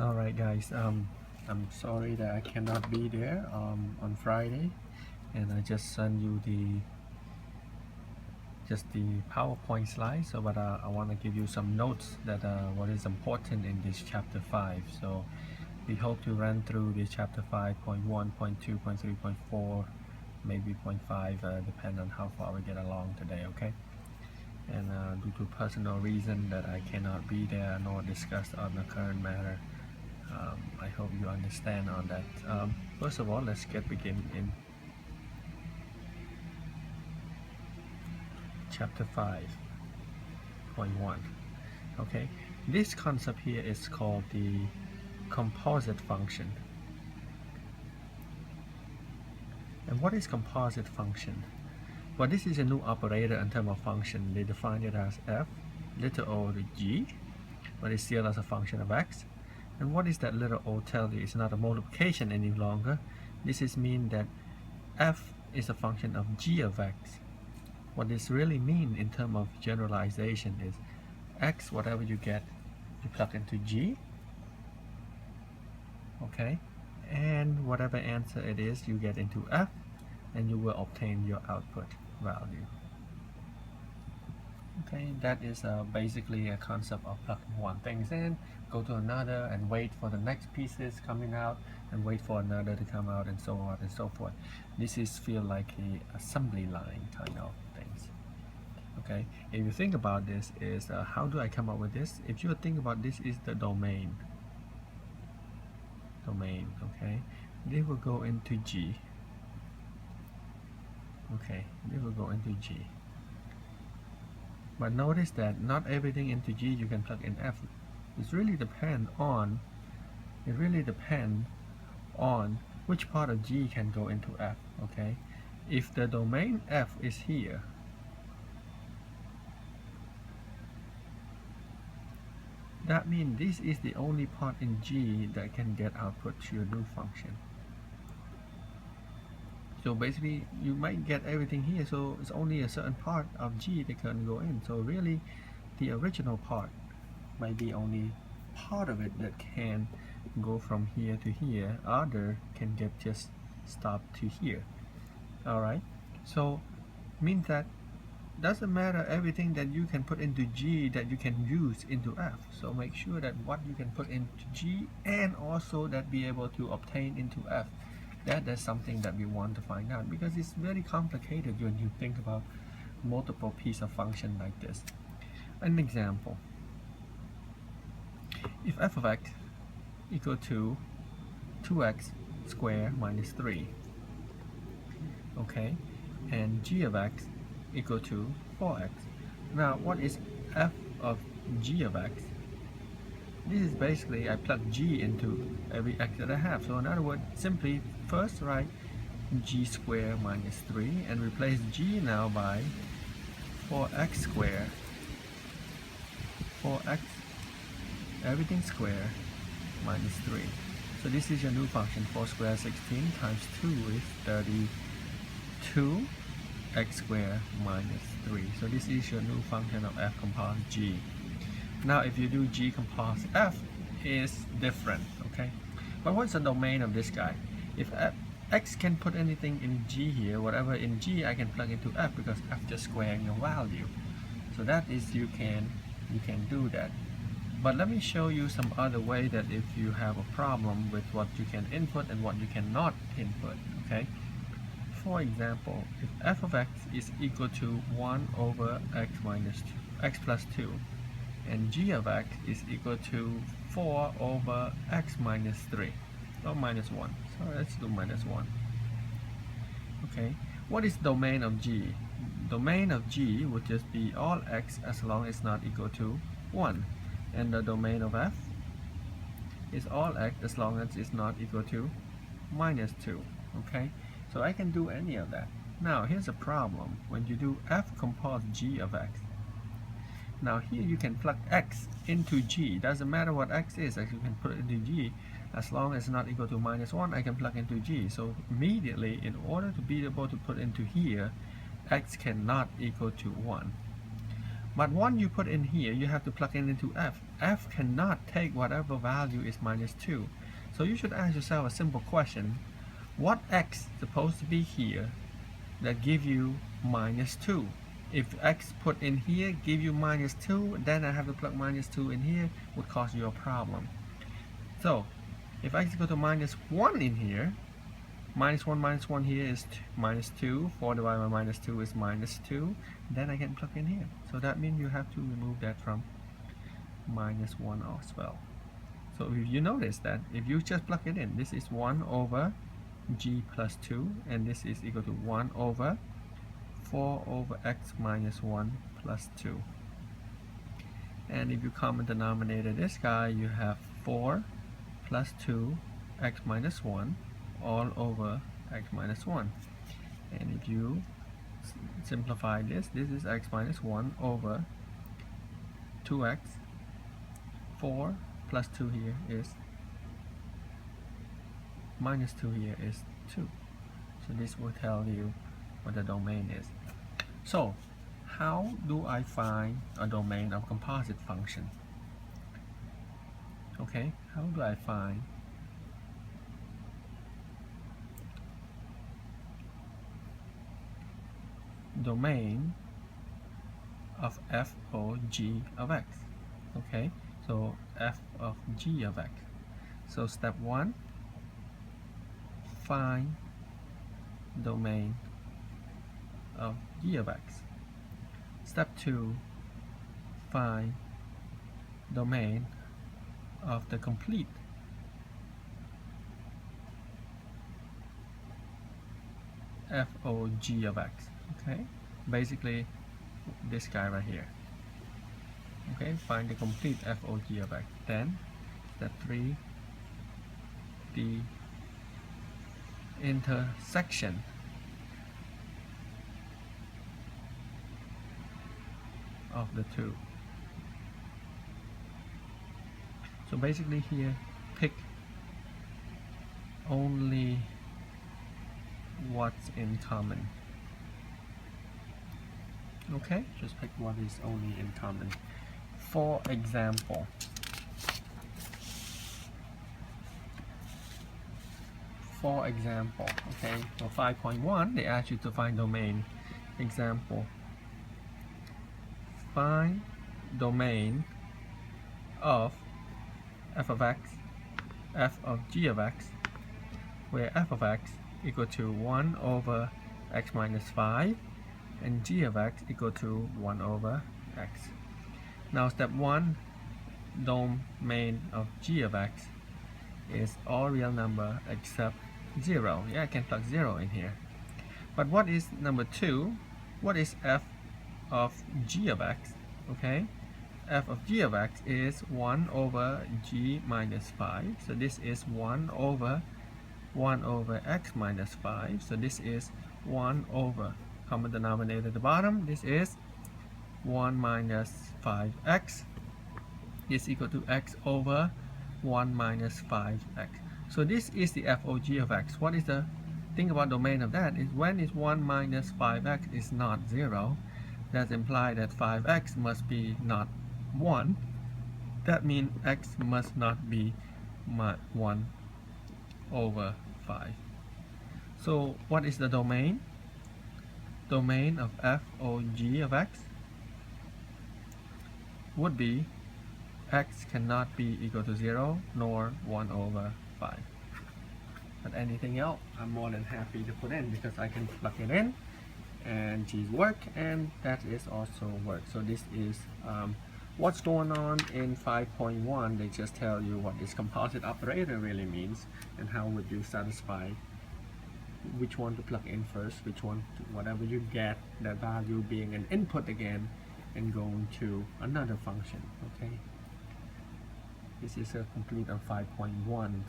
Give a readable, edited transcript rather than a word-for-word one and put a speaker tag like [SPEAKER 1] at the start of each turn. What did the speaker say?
[SPEAKER 1] All right, guys. I'm sorry that I cannot be there on Friday, and I just sent you the PowerPoint slide. So, but I want to give you some notes that what is important in this chapter 5. So, we hope to run through this chapter 5, point 1, point 2, point 3, point 4, maybe point 5, depend on how far we get along today. Okay. And due to personal reason that I cannot be there nor discuss on the current matter. I hope you understand on that. First of all, let's get begin in chapter 5.1. Okay, this concept here is called the composite function. And what is composite function? Well, this is a new operator in terms of function. They define it as f, little o to g, but it's still as a function of x. And what is that little o tell you? It's not a multiplication any longer. This is mean that f is a function of g of x. What this really mean in terms of generalization is x, whatever you get, you plug into g, okay, and whatever answer it is, you get into f, and you will obtain your output value. Okay, that is basically a concept of plugging one things in, go to another, and wait for the next pieces coming out, and wait for another to come out, and so on and so forth. This is feel like a assembly line kind of things. Okay, if you think about this, is how do I come up with this? If you think about this is the domain. Okay, they will go into G. Okay, they will go into G. But notice that not everything into G you can plug in F. It really depends on which part of G can go into F. Okay, if the domain F is here, that means this is the only part in G that can get output to your new function. So basically you might get everything here, so it's only a certain part of G that can go in. So really the original part might be only part of it that can go from here to here, other can get just stopped to here. Alright, so means that doesn't matter everything that you can put into G that you can use into F. So make sure that what you can put into G and also that be able to obtain into F. That's something that we want to find out, because it's very complicated when you think about multiple piece of function like this. An example, if f of x equal to 2x squared minus 3, okay, and g of x equal to 4x. Now what is f of g of x? This is basically I plug g into every x that I have. So in other words, simply first write g squared minus 3 and replace g now by 4x squared, 4x everything squared minus 3. So this is your new function. 4 squared 16 times 2 is 32 x squared minus 3. So this is your new function of f composite g. Now if you do g composite f is different, okay? But what's the domain of this guy? If x can put anything in g here, whatever in g I can plug into f, because f just squaring your value. So that is you can do that. But let me show you some other way that if you have a problem with what you can input and what you cannot input, okay? For example, if f of x is equal to 1 over x minus 2, x plus 2, and g of x is equal to 4 over x minus 3, or minus 1. So let's do minus 1. Okay, what is domain of g? Domain of g would just be all x as long as not equal to 1. And the domain of f is all x as long as it's not equal to minus 2. Okay, so I can do any of that. Now here's a problem. When you do f composite g of x, now here you can plug x into g. Doesn't matter what x is, as you can put it into g. As long as it's not equal to minus 1, I can plug into g. So immediately, in order to be able to put into here, x cannot equal to 1. But once you put in here, you have to plug it into f. F cannot take whatever value is minus 2. So you should ask yourself a simple question. What x supposed to be here that give you minus 2? If x put in here give you minus 2, then I have to plug minus 2 in here, would cause you a problem. So if x is equal to minus 1 in here, minus 1 here is minus 2, 4 divided by minus 2 is minus 2, then I can plug in here. So that means you have to remove that from minus 1 as well. So if you notice that if you just plug it in, this is 1 over g plus 2, and this is equal to 1 over 4 over x minus 1 plus 2. And if you common denominator this guy, you have 4 plus 2 x minus 1 all over x minus 1. And if you simplify this is x minus 1 over 2x. 4 plus 2 here is minus 2 here is 2. So this will tell you what the domain is. So how do I find a domain of composite function? Okay, how do I find domain of f of g of x? Okay, so f of g of x. So step 1, find domain of g of x. Step 2, find domain of the complete f o g of x. Okay, basically this guy right here. Okay, find the complete f o g of x. Then step 3, the intersection of the two. So basically here, pick only what's in common. Okay, just pick what is only in common. For example, okay, for 5.1 they ask you to find domain. Example, find domain of f of x, f of g of x, where f of x equal to 1 over x minus 5 and g of x equal to 1 over x. Now step 1, domain of g of x is all real number except 0. Yeah, I can plug 0 in here. But what is number 2? What is f of g of x? Okay, f of g of x is 1 over g minus 5. So this is 1 over x minus 5. So this is 1 over, common denominator at the bottom, this is 1 minus 5x is equal to x over 1 minus 5x. So this is the FOG of x. What is the thing about domain of that is when is 1 minus 5x is not 0, that implies that 5x must be not 1. That means x must not be 1 over 5. So what is the domain? Domain of FOG of x would be x cannot be equal to 0 nor 1 over 5. But anything else, I'm more than happy to put in because I can plug it in and g's work, and that is also work. So this is what's going on in 5.1. They just tell you what this composite operator really means and how would you satisfy which one to plug in first, which one to, whatever you get, that value being an input again and going to another function. Okay, this is a complete of 5.1